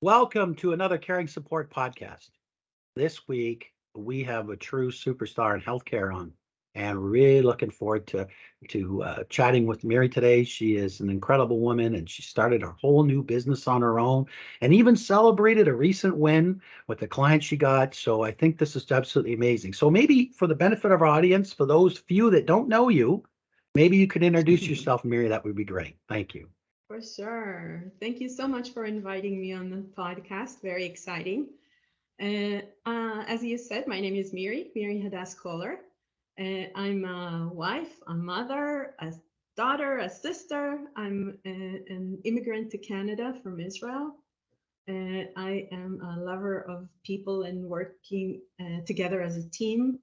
Welcome to another Caring Support podcast. This week we have a true superstar in healthcare on, and really looking forward to chatting with Miri today. She is an incredible woman, and she started a whole new business on her own, and even celebrated a recent win with the client she got. So I think this is absolutely amazing. So maybe for the benefit of our audience, for those few that don't know you, maybe you could introduce yourself, Miri. That would be great. Thank you. For sure. Thank you so much for inviting me on the podcast. Very exciting. As you said, my name is Miri Hadas Koller. I'm a wife, a mother, a daughter, a sister. I'm an immigrant to Canada from Israel. I am a lover of people and working together as a team.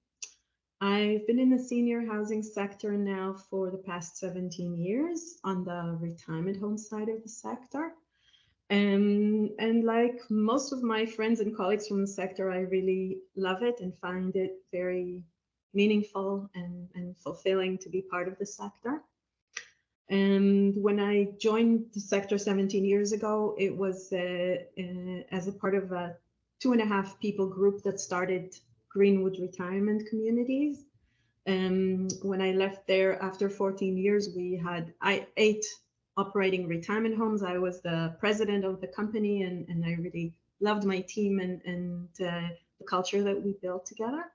I've been in the senior housing sector now for the past 17 years on the retirement home side of the sector. And like most of my friends and colleagues from the sector, I really love it and find it very meaningful and fulfilling to be part of the sector. And when I joined the sector 17 years ago, it was as a part of a 2.5 people group that started Greenwood retirement communities. When I left there after 14 years, we had 8 operating retirement homes. I was the president of the company, and I really loved my team and the culture that we built together.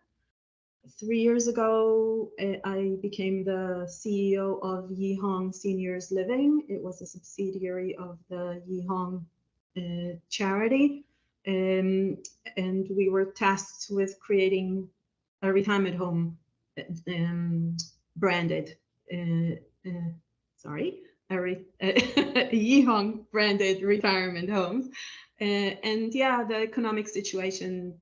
3 years ago, I became the CEO of Yihong Seniors Living. It was a subsidiary of the Yihong charity. Um, and we were tasked with creating a retirement home um, branded, uh, uh, sorry, Yihong branded retirement homes. And yeah, the economic situation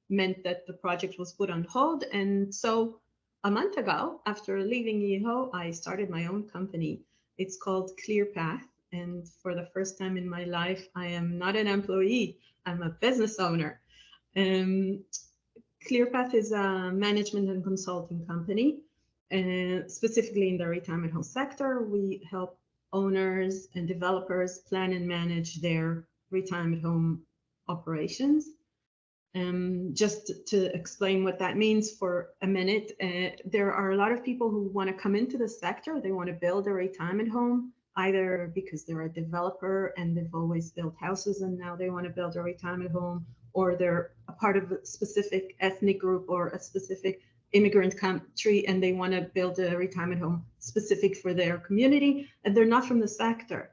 meant that the project was put on hold. And so a month ago, after leaving Yiho, I started my own company. It's called ClearPath. And for the first time in my life, I am not an employee, I'm a business owner. Um, ClearPath is a management and consulting company, specifically in the retirement home sector. We help owners and developers plan and manage their retirement home operations. Just to explain what that means for a minute, there are a lot of people who want to come into the sector. They want to build a retirement home, either because they're a developer and they've always built houses and now they want to build a retirement home, or they're a part of a specific ethnic group or a specific immigrant country and they want to build a retirement home specific for their community, and they're not from the sector.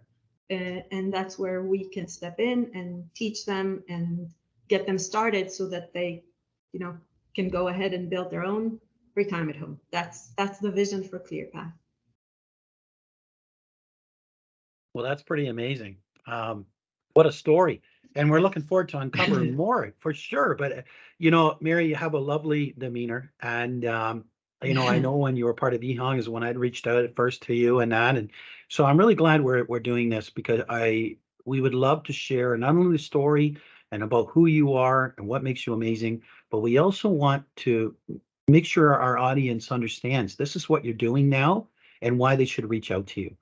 And that's where we can step in and teach them and get them started so that they, you know, can go ahead and build their own retirement home. That's the vision for ClearPath. Well, that's pretty amazing. What a story. And we're looking forward to uncovering more for sure. But, Mary, you have a lovely demeanor. And, I know when you were part of EHONG is when I'd reached out at first to you and that. And so I'm really glad we're doing this because we would love to share not only the story and about who you are and what makes you amazing, but we also want to make sure our audience understands this is what you're doing now and why they should reach out to you.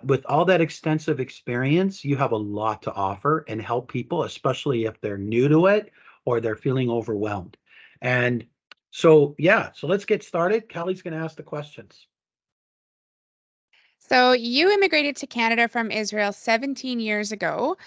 With all that extensive experience, you have a lot to offer and help people, especially if they're new to it or they're feeling overwhelmed. And so, yeah, so let's get started. Kelly's going to ask the questions. So you immigrated to Canada from Israel 17 years ago.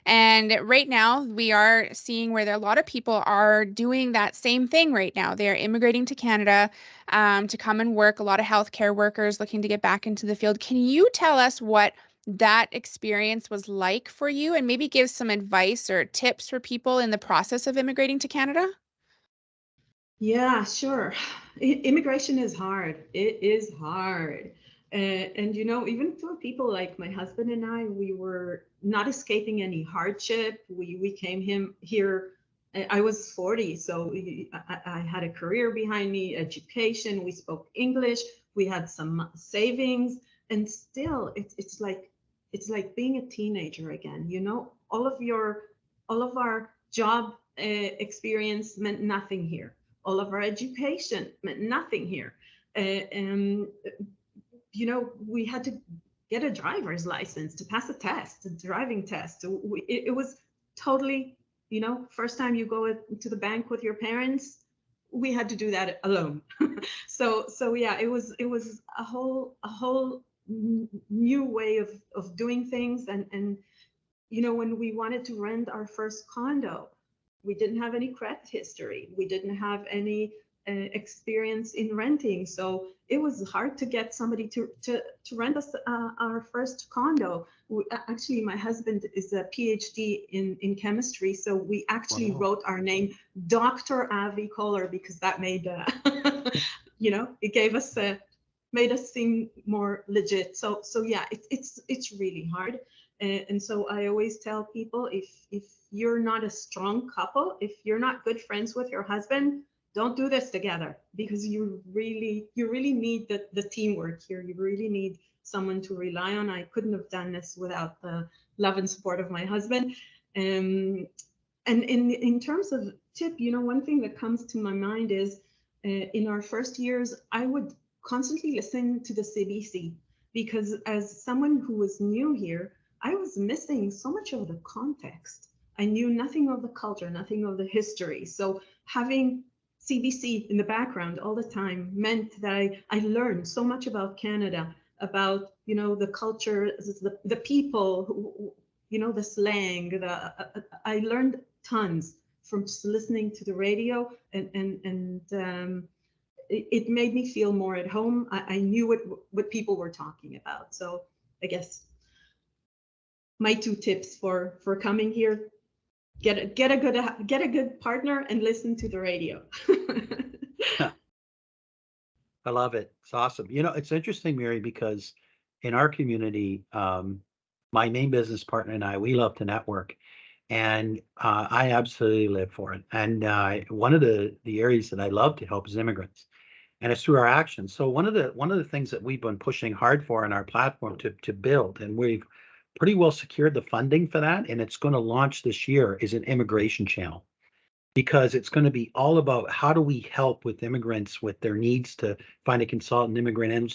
And right now, we are seeing where a lot of people are doing that same thing right now. They're immigrating to Canada to come and work. A lot of healthcare workers looking to get back into the field. Can you tell us what that experience was like for you and maybe give some advice or tips for people in the process of immigrating to Canada? Yeah, sure. Immigration is hard. It is hard. And even for people like my husband and I, we were not escaping any hardship. We came here. I was 40, so I had a career behind me, education. We spoke English. We had some savings, and still, it's like being a teenager again. All of our job experience meant nothing here. All of our education meant nothing here. And we had to get a driver's license to pass a test, a driving test. It was totally, first time you go to the bank with your parents, we had to do that alone. So yeah, it was a whole new way of doing things. And when we wanted to rent our first condo, we didn't have any credit history. We didn't have any experience in renting. So it was hard to get somebody to rent us our first condo. Actually, my husband is a PhD in chemistry. So we actually wrote our name Dr. Avi Koller because that made, it gave us made us seem more legit. So yeah, it's really hard. And so I always tell people, if you're not a strong couple, if you're not good friends with your husband, don't do this together, because you really need the teamwork here. You really need someone to rely on. I couldn't have done this without the love and support of my husband. And in terms of tip, one thing that comes to my mind is in our first years, I would constantly listen to the CBC, because as someone who was new here, I was missing so much of the context. I knew nothing of the culture, nothing of the history. So having CBC in the background all the time meant that I learned so much about Canada, about the culture, the people, the slang. I learned tons from just listening to the radio, and it made me feel more at home. I knew what people were talking about. So I guess my 2 tips for coming here: get a good partner and listen to the radio. I love it. It's awesome. It's interesting, Mary, because in our community, my main business partner and I, we love to network, and I absolutely live for it. And one of the areas that I love to help is immigrants, and it's through our actions. So one of the things that we've been pushing hard for in our platform to build, and we've pretty well secured the funding for that, and it's going to launch this year, is an immigration channel. Because it's going to be all about how do we help with immigrants with their needs to find a consultant, immigrant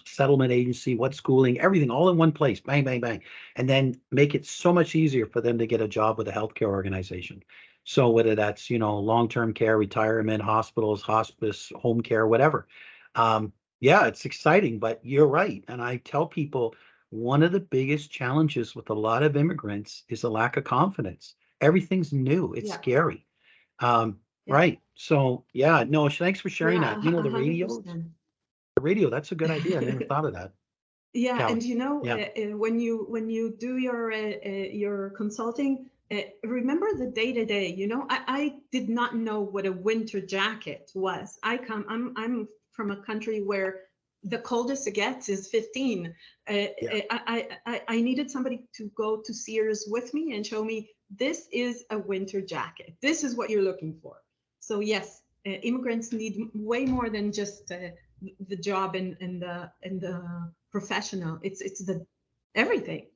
settlement agency, what schooling, everything all in one place, bang, bang, bang, and then make it so much easier for them to get a job with a healthcare organization. So whether that's, long-term care, retirement, hospitals, hospice, home care, whatever. Yeah, it's exciting, but you're right. And I tell people one of the biggest challenges with a lot of immigrants is a lack of confidence. Everything's new. It's scary. Right. So yeah, no, thanks for sharing that. The 100%. radio, that's a good idea. I never thought of that. Yeah, Callie. and when you do your consulting, remember the day to day. I did not know what a winter jacket was. I'm from a country where the coldest it gets is 15. I needed somebody to go to Sears with me and show me, this is a winter jacket. This is what you're looking for. So yes, immigrants need way more than just the job and the professional. It's the everything.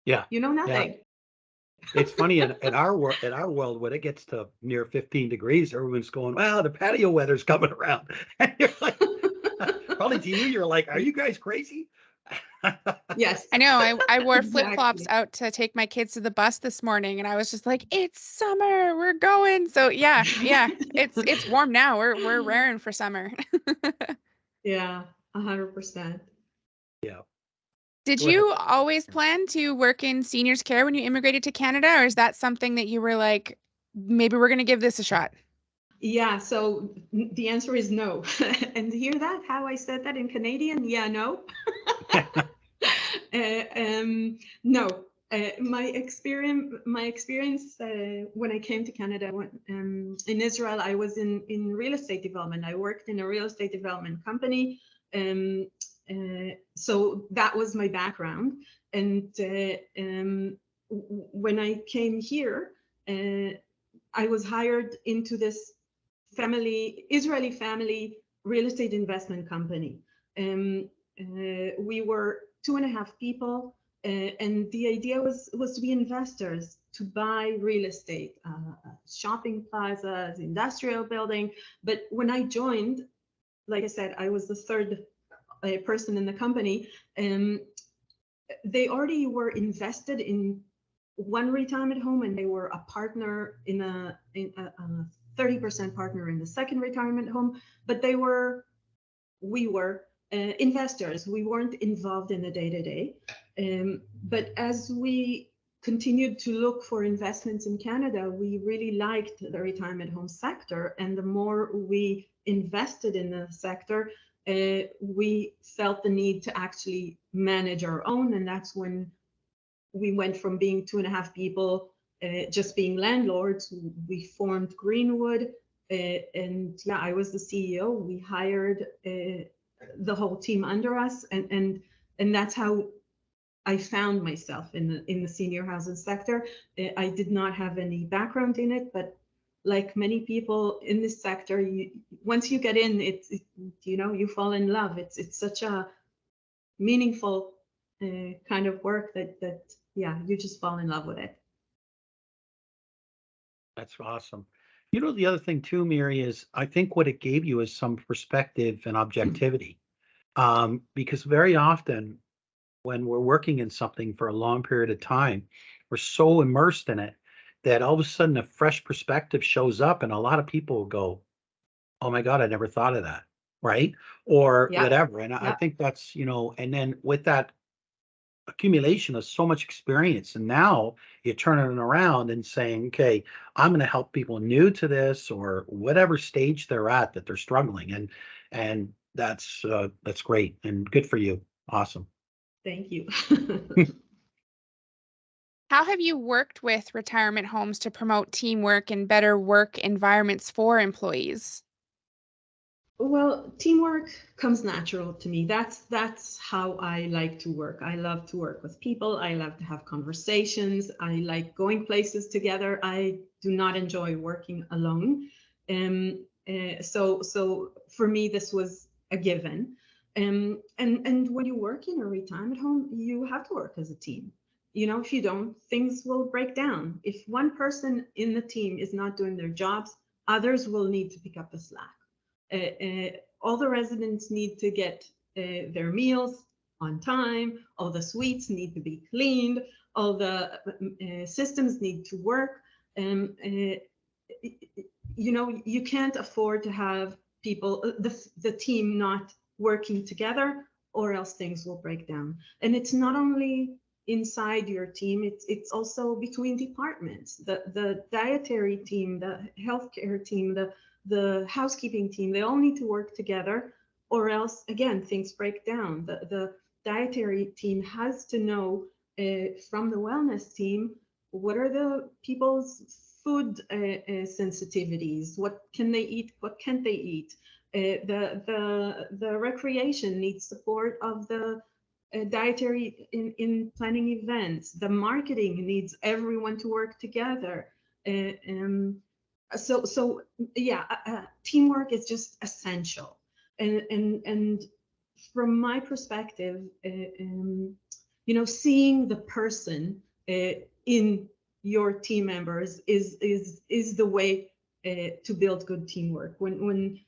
Yeah. Nothing. Yeah. It's funny in our world, when it gets to near 15 degrees, everyone's going, well, the patio weather's coming around. And you're like, probably to you, you're like, are you guys crazy? Yes. I know. I wore Exactly. flip-flops out to take my kids to the bus this morning, and I was just like, it's summer, we're going. So yeah, it's warm now. We're raring for summer. Yeah, 100%. Yeah. Did Go ahead. you always plan to work in seniors care when you immigrated to Canada, or is that something that you were like, maybe we're going to give this a shot? Yeah, so the answer is no. And hear that, how I said that in Canadian? Yeah, no. No. My experience when I came to Canada, in Israel, I was in real estate development. I worked in a real estate development company. So that was my background. And when I came here, I was hired into this Israeli family real estate investment company. We were 2.5 people, and the idea was to be investors, to buy real estate, shopping plazas, industrial building. But when I joined, like I said, I was the third person in the company. They already were invested in one retirement home, and they were a partner in a 30% partner in the second retirement home, but we were investors. We weren't involved in the day-to-day. But as we continued to look for investments in Canada, we really liked the retirement home sector. And the more we invested in the sector, we felt the need to actually manage our own. And that's when we went from being 2.5 people, just being landlords. We formed Greenwood. And yeah, I was the CEO. We hired the whole team under us, and that's how I found myself in the senior housing sector. I did not have any background in it, but like many people in this sector, once you get in, you fall in love. It's such a meaningful kind of work that yeah, you just fall in love with it. That's awesome. You know, the other thing too, Miri, is I think what it gave you is some perspective and objectivity. Because very often when we're working in something for a long period of time, we're so immersed in it that all of a sudden a fresh perspective shows up and a lot of people will go, oh my God, I never thought of that. Right. Or Yeah. whatever. And I Yeah. think that's, and then with that accumulation of so much experience, and now you're turning it around and saying, okay, I'm going to help people new to this or whatever stage they're at that they're struggling, and that's great and good for you. Awesome. Thank you. How have you worked with retirement homes to promote teamwork and better work environments for employees? Well, teamwork comes natural to me. That's how I like to work. I love to work with people. I love to have conversations. I like going places together. I do not enjoy working alone. So for me, this was a given. And when you work in a retirement home, you have to work as a team. If you don't, things will break down. If one person in the team is not doing their jobs, others will need to pick up the slack. All the residents need to get their meals on time. All the suites need to be cleaned. All the systems need to work. You can't afford to have people, the team not working together, or else things will break down. And it's not only inside your team, it's also between departments. The dietary team, the healthcare team, the housekeeping team, they all need to work together, or else again things break down. The dietary team has to know from the wellness team what are the people's food sensitivities, what can they eat, what can't they eat. The recreation needs support of the dietary in planning events. The marketing needs everyone to work together. So yeah, teamwork is just essential. And from my perspective, seeing the person in your team members is the way to build good teamwork. When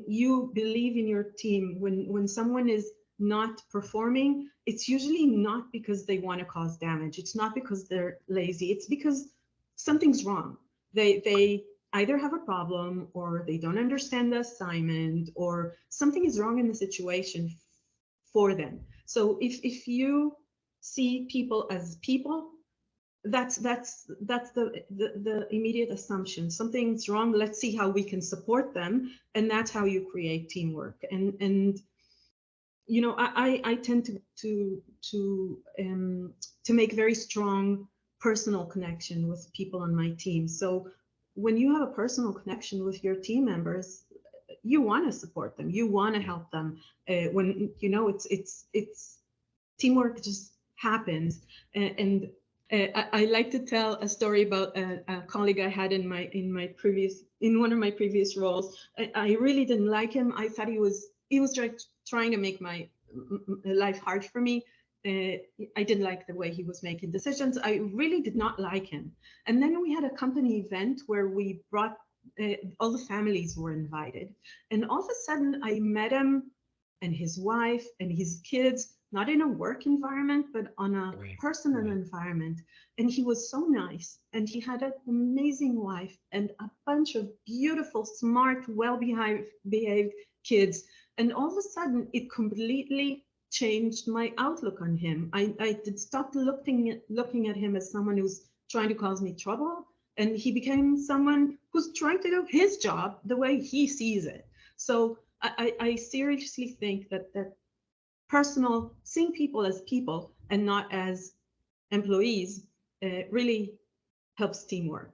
you believe in your team, when someone is not performing, it's usually not because they want to cause damage. It's not because they're lazy. It's because something's wrong. They either have a problem, or they don't understand the assignment, or something is wrong in the situation for them. So if you see people as people, that's the immediate assumption. Something's wrong. Let's see how we can support them, and that's how you create teamwork. And I tend to make very strong personal connection with people on my team. So when you have a personal connection with your team members, you want to support them, you want to help them. When it's teamwork just happens. And I like to tell a story about a colleague I had in one of my previous roles. I really didn't like him. I thought he was trying to make my life hard for me. I didn't like the way he was making decisions. I really did not like him. And then we had a company event where we brought all the families were invited. And all of a sudden I met him and his wife and his kids not in a work environment, but on a Right, personal right. environment. And he was so nice. And he had an amazing wife and a bunch of beautiful, smart, well behaved kids. And all of a sudden, it completely changed my outlook on him. I did stop looking at him as someone who's trying to cause me trouble. And he became someone who's trying to do his job the way he sees it. So I seriously think that personal, seeing people as people and not as employees, really helps teamwork.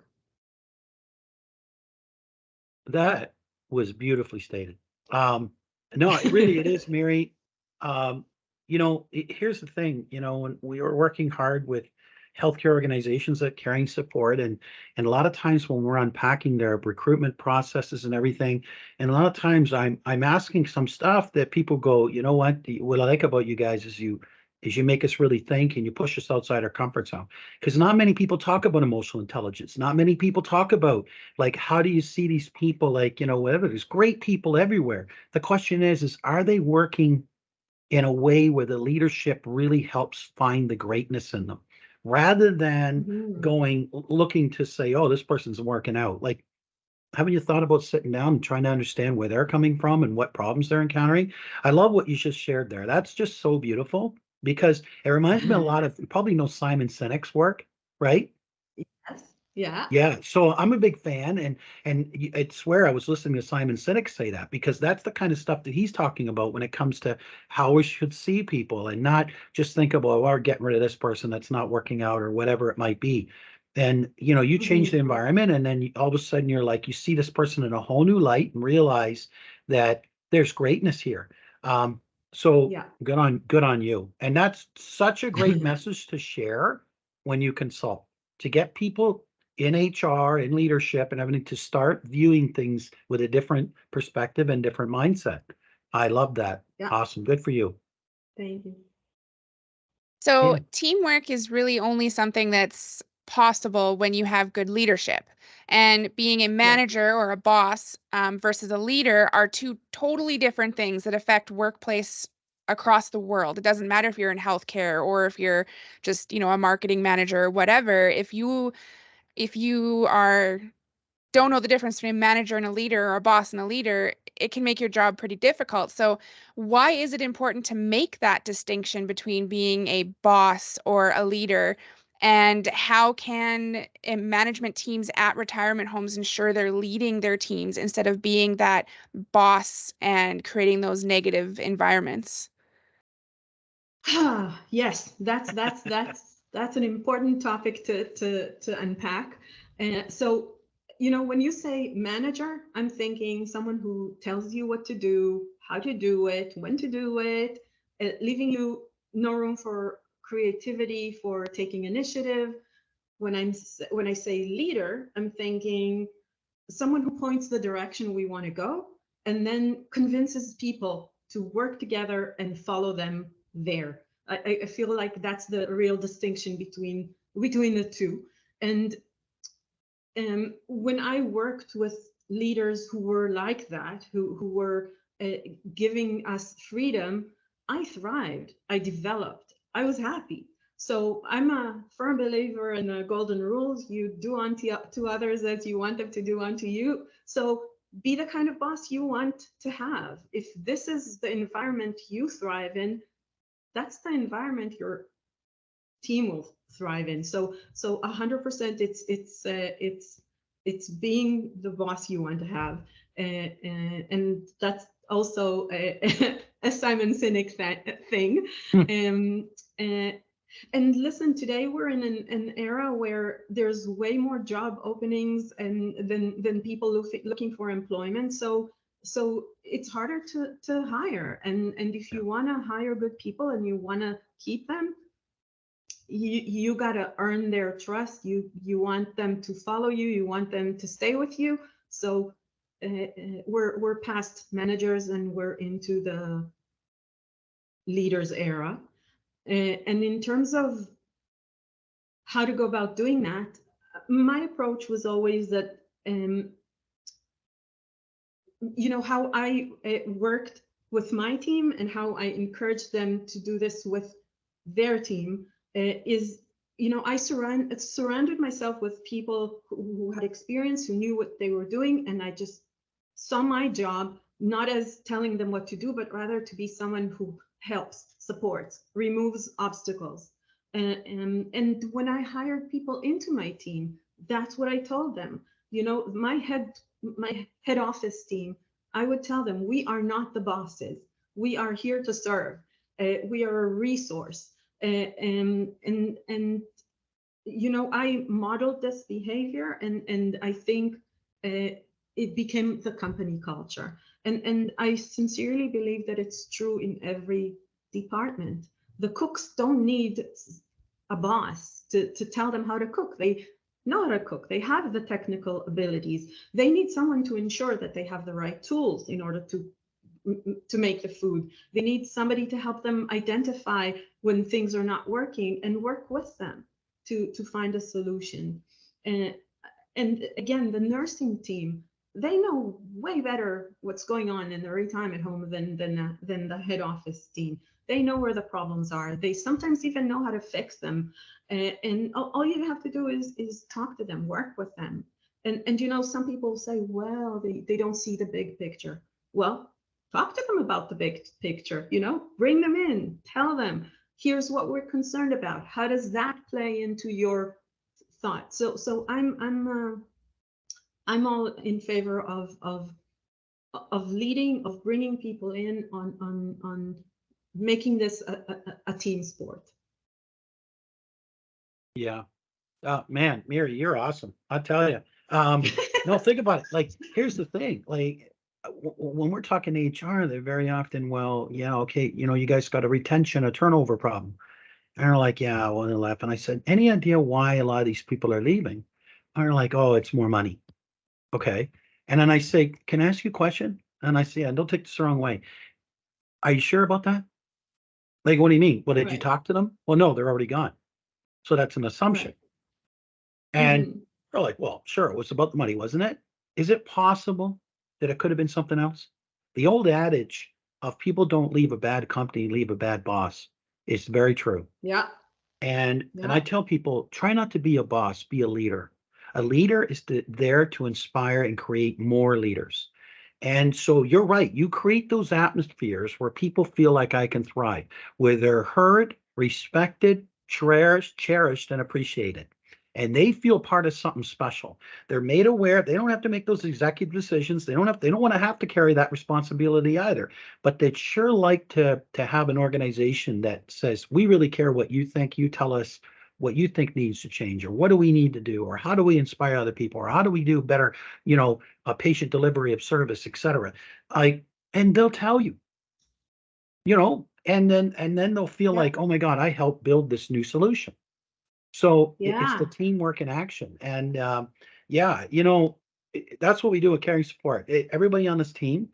That was beautifully stated. Um, no, it really it is, Mary. Um, here's the thing, when we are working hard with healthcare organizations that carrying support, and a lot of times when we're unpacking their recruitment processes and everything, and a lot of times I'm asking some stuff that people go, you know what I like about you guys is you make us really think and you push us outside our comfort zone. Because not many people talk about emotional intelligence. Not many people talk about, like, how do you see these people, like, whatever, there's great people everywhere. The question is are they working in a way where the leadership really helps find the greatness in them, rather than Mhm. going looking to say, oh, this person's working out. Like, haven't you thought about sitting down and trying to understand where they're coming from and what problems they're encountering? I love what you just shared there. That's just so beautiful, because it reminds me a lot of, you probably know Simon Sinek's work, right? Yes. Yeah. Yeah, so I'm a big fan, and I swear I was listening to Simon Sinek say that, because that's the kind of stuff that he's talking about when it comes to how we should see people, and not just think about, oh, we're getting rid of this person that's not working out or whatever it might be. And you change the Mhm. environment, and then all of a sudden you're like, you see this person in a whole new light and realize that there's greatness here. So Yeah. good on you. And that's such a great message to share when you consult, to get people in HR, in leadership, and everything to start viewing things with a different perspective and different mindset. I love that. Yeah. Awesome. Good for you. Thank you. So, Yeah. teamwork is really only something that's possible when you have good leadership. And being a Yeah. manager or a boss versus a leader are two totally different things that affect workplace across the world. It doesn't matter if you're in healthcare or if you're just, a marketing manager or whatever. If you are don't know the difference between a manager and a leader or a boss and a leader, it can make your job pretty difficult. So, why is it important to make that distinction between being a boss or a leader? And how can management teams at retirement homes ensure they're leading their teams instead of being that boss and creating those negative environments? Yes, that's an important topic to unpack. So, when you say manager, I'm thinking someone who tells you what to do, how to do it, when to do it, leaving you no room for creativity, for taking initiative. When I say leader, I'm thinking someone who points the direction we want to go and then convinces people to work together and follow them there. I feel like that's the real distinction between the two. And when I worked with leaders who were like that, who were giving us freedom, I thrived, I developed, I was happy. So I'm a firm believer in the golden rules. You do unto others as you want them to do unto you. So be the kind of boss you want to have. If this is the environment you thrive in, that's the environment your team will thrive in. So 100%, it's being the boss you want to have, and that's also a Simon Sinek thing. Um, uh, and listen, today we're in an era where there's way more job openings and than people looking for employment. So it's harder to hire. And if Yeah. you want to hire good people and you want to keep them, you got to earn their trust. You want them to follow you, you want them to stay with you. So we're past managers and we're into the leaders era. And in terms of how to go about doing that, my approach was always that how I worked with my team and how I encourage them to do this with their team is, I surrounded myself with people who had experience, who knew what they were doing, and I just saw my job not as telling them what to do, but rather to be someone who helps, supports, removes obstacles. And when I hired people into my team, that's what I told them. My head office team, I would tell them, we are not the bosses. We are here to serve. We are a resource. And I modeled this behavior, and I think it became the company culture. And I sincerely believe that it's true in every department. The cooks don't need a boss to tell them how to cook. They know how to cook. They have the technical abilities. They need someone to ensure that they have the right tools in order to make the food. They need somebody to help them identify when things are not working and work with them to find a solution. And again, the nursing team, they know way better what's going on in the retirement home than the head office team. They know where the problems are. They sometimes even know how to fix them. And all you have to do is talk to them, work with them. And some people say, well, they don't see the big picture. Well, talk to them about the big picture, bring them in, tell them, here's what we're concerned about. How does that play into your thought? So I'm all in favor of leading, of bringing people in on making this a team sport. Yeah. Man, Miri, you're awesome. I tell you. No, think about it. Like, here's the thing. Like, when we're talking HR, they're very often, well, yeah, okay, you guys got a turnover problem. And they're like, yeah, well, they laugh. And I said, any idea why a lot of these people are leaving? And they're like, oh, it's more money. Okay. And then I say, can I ask you a question? And I say, yeah, don't take this the wrong way. Are you sure about that? Like, what do you mean? Well, did you Right. talk to them? Well, no, they're already gone. So that's an assumption. Right. And they're like, well, sure, it was about the money, wasn't it? Is it possible that it could have been something else? The old adage of people don't leave a bad company, leave a bad boss is very true. Yeah. And Yeah. I tell people, try not to be a boss, be a leader. A leader is there to inspire and create more leaders. And so you're right. You create those atmospheres where people feel like I can thrive, where they're heard, respected, cherished, and appreciated. And they feel part of something special. They're made aware. They don't have to make those executive decisions. They don't want to have to carry that responsibility either. But they'd sure like to have an organization that says, we really care what you think. You tell us what you think needs to change, or what do we need to do, or how do we inspire other people, or how do we do better, a patient delivery of service, et cetera. And they'll tell you, and then they'll feel Yeah. like, oh my God, I helped build this new solution. So it's the Yeah. teamwork in action. And yeah, that's what we do with Caring Support. Everybody on this team,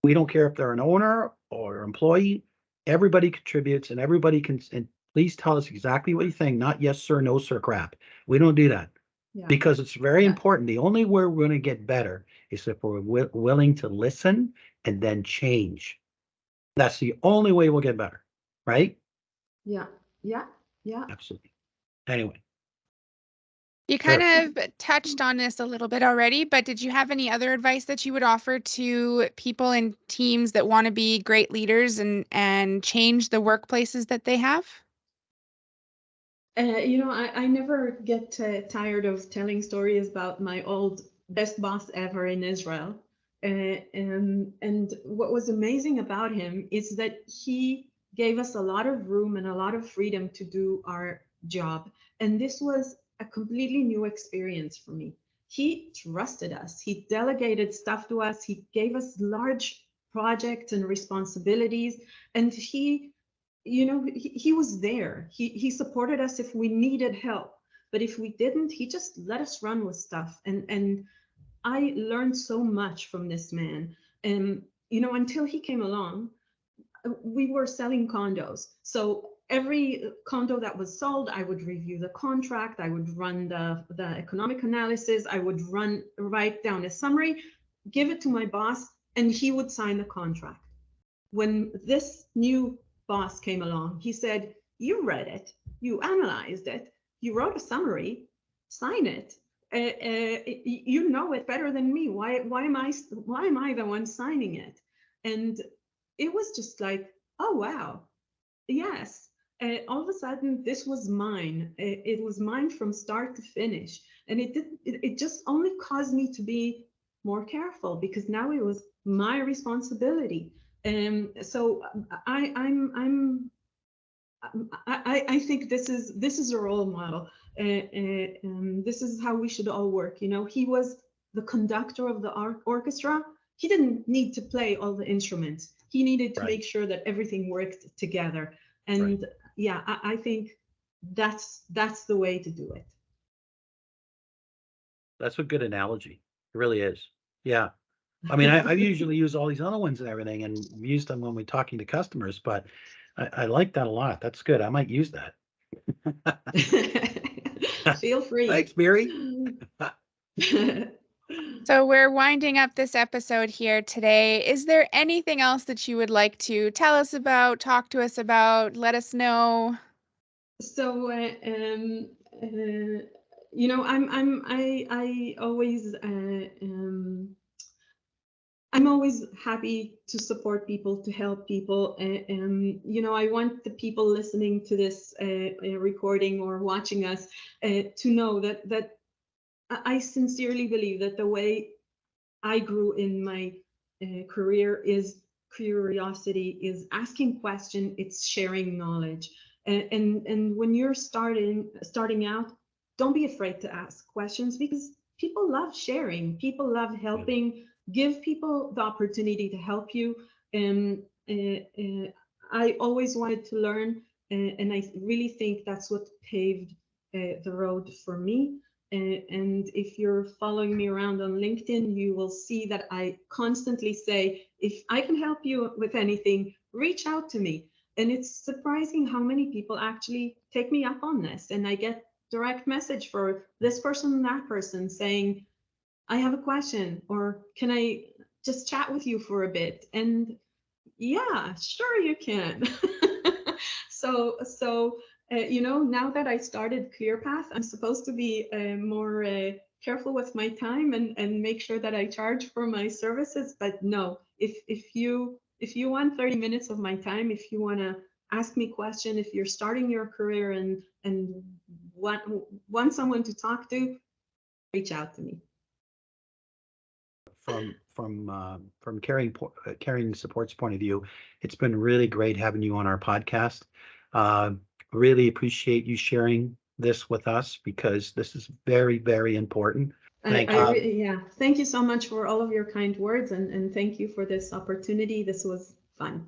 we don't care if they're an owner or employee, everybody contributes, and everybody can, and please tell us exactly what you think, not yes, sir, no, sir crap. We don't do that. Yeah. Because it's very Yeah. important. The only way we're going to get better is if we're willing to listen and then change. That's the only way we'll get better, right? Yeah. Yeah. Yeah. Absolutely. Anyway, You sure. kind of touched on this a little bit already, but did you have any other advice that you would offer to people in teams that want to be great leaders and change the workplaces that they have? I never get tired of telling stories about my old best boss ever in Israel. And what was amazing about him is that he gave us a lot of room and a lot of freedom to do our job. And this was a completely new experience for me. He trusted us. He delegated stuff to us. He gave us large projects and responsibilities. And he was there. He supported us if we needed help. But if we didn't, he just let us run with stuff. And I learned so much from this man. And, until he came along, we were selling condos. So every condo that was sold, I would review the contract. I would run the economic analysis. I would write down a summary, give it to my boss, and he would sign the contract. when this new boss came along, he said, you read it, you analyzed it, you wrote a summary, sign it. You know it better than me. Why am I the one signing it? And it was just like, oh wow, yes. All of a sudden, this was mine. It was mine from start to finish, and it just only caused me to be more careful, because now it was my responsibility. So I think this is a role model. This is how we should all work. You know, he was the conductor of the orchestra. He didn't need to play all the instruments. He needed to Right. make sure that everything worked together. And Right. yeah, I think that's the way to do it. That's a good analogy. It really is. Yeah. I mean, I usually use all these other ones and everything, and use them when we're talking to customers, but I like that a lot. That's good. I might use that. Feel free. Thanks, Miri. So we're winding up this episode here today. Is there anything else that you would like to tell us about, talk to us about, let us know? So, you know, I always, I'm always happy to support people, to help people. You know, I want the people listening to this recording or watching us to know that I sincerely believe that the way I grew in my career is curiosity, is asking questions, it's sharing knowledge. And when you're starting out, don't be afraid to ask questions, because people love sharing, people love helping. Give people the opportunity to help you. I always wanted to learn, and I really think that's what paved the road for me. And if you're following me around on LinkedIn, you will see that I constantly say, if I can help you with anything, reach out to me. And it's surprising how many people actually take me up on this. And I get direct message for this person and that person saying, I have a question, or can I just chat with you for a bit? And yeah, sure you can. So you know, now that I started ClearPath, I'm supposed to be more careful with my time and make sure that I charge for my services. But no, if you want 30 minutes of my time, if you want to ask me question, if you're starting your career and want someone to talk to, reach out to me. From caring support's point of view, it's been really great having you on our podcast. Really appreciate you sharing this with us, because this is very, very important. Yeah, thank you so much for all of your kind words, and thank you for this opportunity. This was fun.